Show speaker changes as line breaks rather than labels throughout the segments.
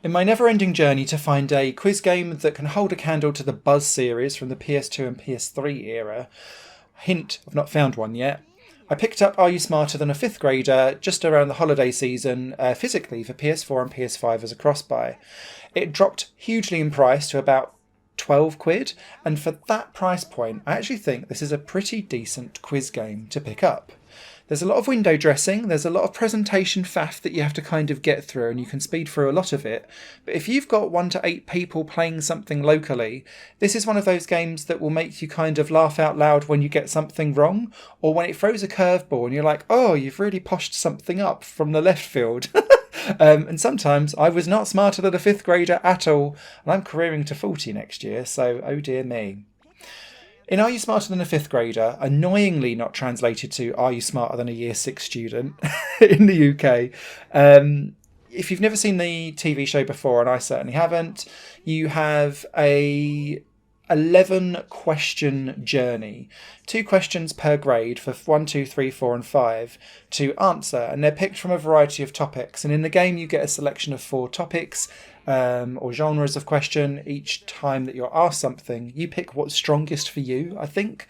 In my never-ending journey to find a quiz game that can hold a candle to the Buzz series from the PS2 and PS3 era, hint, I've not found one yet, I picked up Are You Smarter Than a Fifth Grader just around the holiday season, physically for PS4 and PS5 as a cross-buy. It dropped hugely in price to about 12 quid, and for that price point, I actually think this is a pretty decent quiz game to pick up. There's a lot of window dressing, there's a lot of presentation faff that you have to kind of get through, and you can speed through a lot of it. But if you've got 1 to 8 people playing something locally, this is one of those games that will make you kind of laugh out loud when you get something wrong, or when it throws a curveball and you're like, oh, you've really poshed something up from the left field. And sometimes I was not smarter than a fifth grader at all, and I'm careering to 40 next year, so oh dear me. In Are You Smarter Than a Fifth Grader, annoyingly not translated to Are You Smarter Than a Year 6 student in the UK, if you've never seen the TV show before, and I certainly haven't, you have a 11 question journey, 2 questions per grade for 1, 2, 3, 4 and 5 to answer, and they're picked from a variety of topics, and in the game you get a selection of 4 topics or genres of question. Each time that you're asked something, you pick what's strongest for you, I think,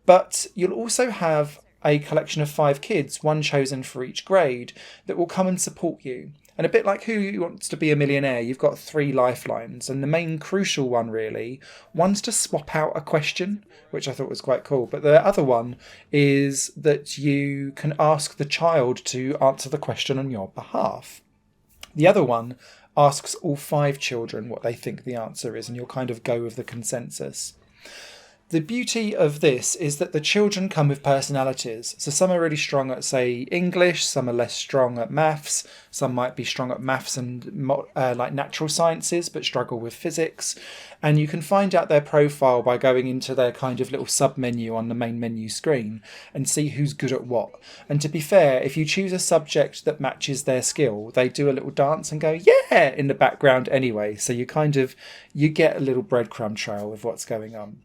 but you'll also have a collection of 5 kids, one chosen for each grade, that will come and support you. And a bit like Who Wants to Be a Millionaire, you've got 3 lifelines. And the main crucial one, really, one's to swap out a question, which I thought was quite cool. But the other one is that you can ask the child to answer the question on your behalf. The other one asks all 5 children what they think the answer is, and you'll kind of go with the consensus. The beauty of this is that the children come with personalities. So some are really strong at, say, English, some are less strong at maths, some might be strong at maths and like natural sciences, but struggle with physics. And you can find out their profile by going into their kind of little sub-menu on the main menu screen and see who's good at what. And to be fair, if you choose a subject that matches their skill, they do a little dance and go, yeah, in the background anyway. So you get a little breadcrumb trail of what's going on.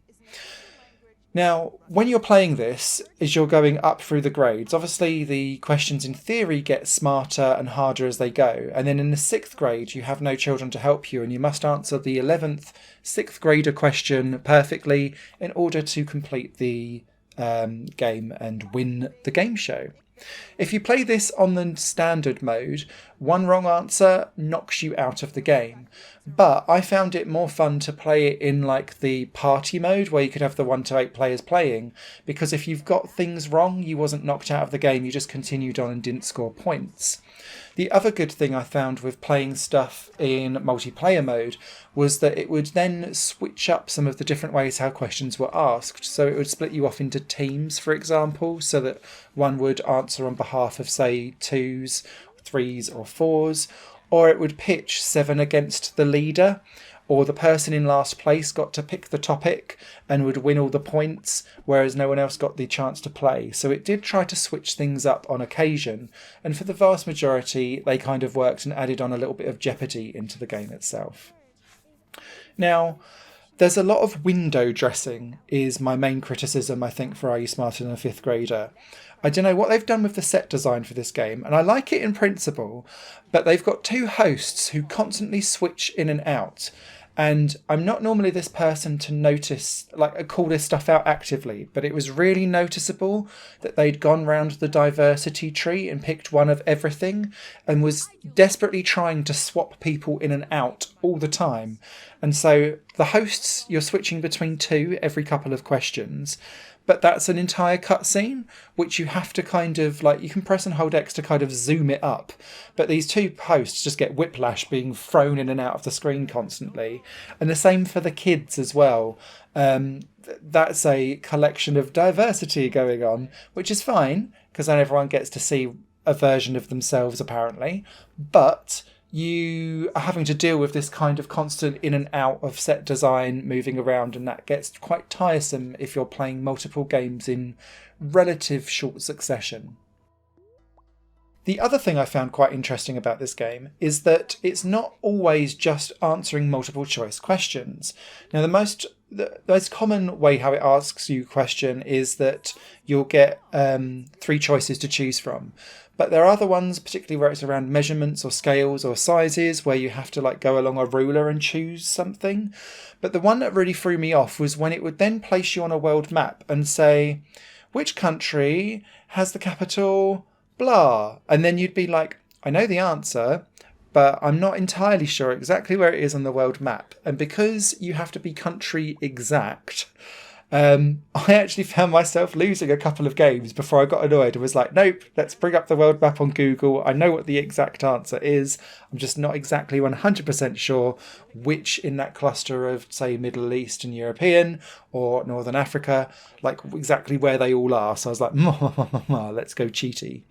Now, when you're playing this, as you're going up through the grades, obviously the questions in theory get smarter and harder as they go. And then in the 6th grade, you have no children to help you, and you must answer the 11th 6th grader question perfectly in order to complete the game and win the game show. If you play this on the standard mode, one wrong answer knocks you out of the game. But I found it more fun to play it in like the party mode where you could have the 1 to 8 players playing, because if you've got things wrong, you wasn't knocked out of the game, you just continued on and didn't score points. The other good thing I found with playing stuff in multiplayer mode was that it would then switch up some of the different ways how questions were asked. So it would split you off into teams, for example, so that one would answer on behalf of, say, 2s, 3s or 4s, or it would pitch 7 against the leader, or the person in last place got to pick the topic and would win all the points, whereas no one else got the chance to play. So it did try to switch things up on occasion, and for the vast majority they kind of worked and added on a little bit of jeopardy into the game itself. Now, there's a lot of window dressing is my main criticism, I think, for Are You Smarter Than a Fifth Grader. I don't know what they've done with the set design for this game, and I like it in principle, but they've got 2 hosts who constantly switch in and out. And I'm not normally this person to notice, like, call this stuff out actively, but it was really noticeable that they'd gone round the diversity tree and picked one of everything and was desperately trying to swap people in and out all the time. And so the hosts, you're switching between 2 every couple of questions, but that's an entire cutscene, which you have to kind of, like, you can press and hold X to kind of zoom it up. But these 2 hosts just get whiplash being thrown in and out of the screen constantly. And the same for the kids as well. That's a collection of diversity going on, which is fine, because then everyone gets to see a version of themselves, apparently. But you are having to deal with this kind of constant in and out of set design moving around, and that gets quite tiresome if you're playing multiple games in relative short succession. The other thing I found quite interesting about this game is that it's not always just answering multiple choice questions. Now, the most common way how it asks you a question is that you'll get 3 choices to choose from. But there are other ones, particularly where it's around measurements or scales or sizes, where you have to like go along a ruler and choose something. But the one that really threw me off was when it would then place you on a world map and say, which country has the capital blah? And then you'd be like, I know the answer, but I'm not entirely sure exactly where it is on the world map. And because you have to be country exact, I actually found myself losing a couple of games before I got annoyed and was like, nope, let's bring up the world map on Google. I know what the exact answer is. I'm just not exactly 100% sure which in that cluster of, say, Middle East and European or Northern Africa, like exactly where they all are. So I was like, let's go cheaty.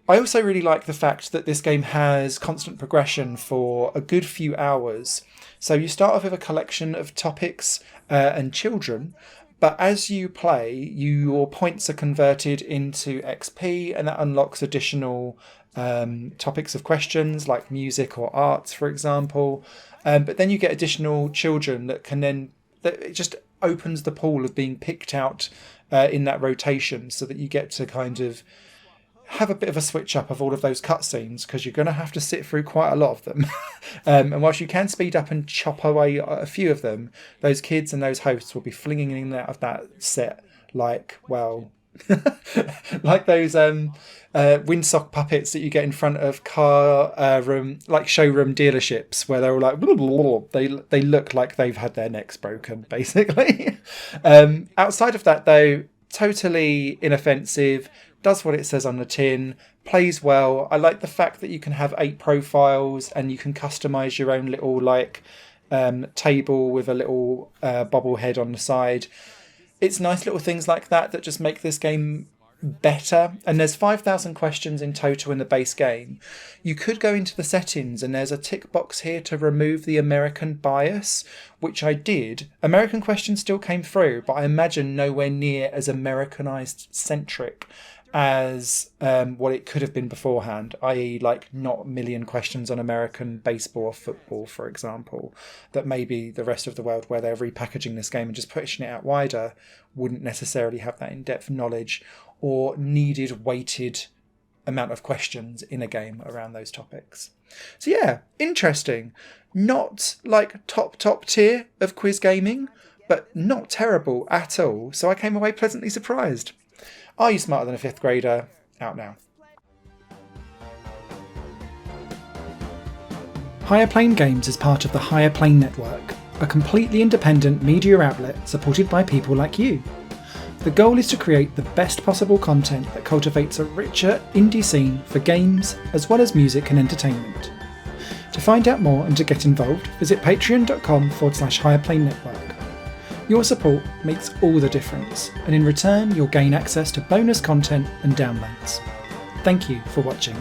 I also really like the fact that this game has constant progression for a good few hours. So you start off with a collection of topics and children, but as you play, your points are converted into XP, and that unlocks additional topics of questions like music or arts, for example. But then you get additional children that it just opens the pool of being picked out in that rotation, so that you get to kind of have a bit of a switch up of all of those cutscenes, because you're going to have to sit through quite a lot of them. And whilst you can speed up and chop away a few of them, those kids and those hosts will be flinging in and out of that set like, well, like those windsock puppets that you get in front of like showroom dealerships, where they're all like, blah, blah, blah. They look like they've had their necks broken, basically. Outside of that, though, totally inoffensive, does what it says on the tin, plays well. I like the fact that you can have 8 profiles and you can customize your own little like table with a little bobblehead on the side. It's nice little things like that that just make this game better. And there's 5,000 questions in total in the base game. You could go into the settings and there's a tick box here to remove the American bias, which I did. American questions still came through, but I imagine nowhere near as Americanized centric as what it could have been beforehand, i.e. like not a million questions on American baseball or football, for example, that maybe the rest of the world, where they're repackaging this game and just pushing it out wider, wouldn't necessarily have that in-depth knowledge or needed weighted amount of questions in a game around those topics. So yeah, interesting. Not like top tier of quiz gaming, but not terrible at all. So I came away pleasantly surprised. Are You Smarter Than a Fifth Grader? Out now. Higher Plane Games is part of the Higher Plane Network, a completely independent media outlet supported by people like you. The goal is to create the best possible content that cultivates a richer indie scene for games as well as music and entertainment. To find out more and to get involved, visit patreon.com/Higher Plane Network. Your support makes all the difference, and in return you'll gain access to bonus content and downloads. Thank you for watching.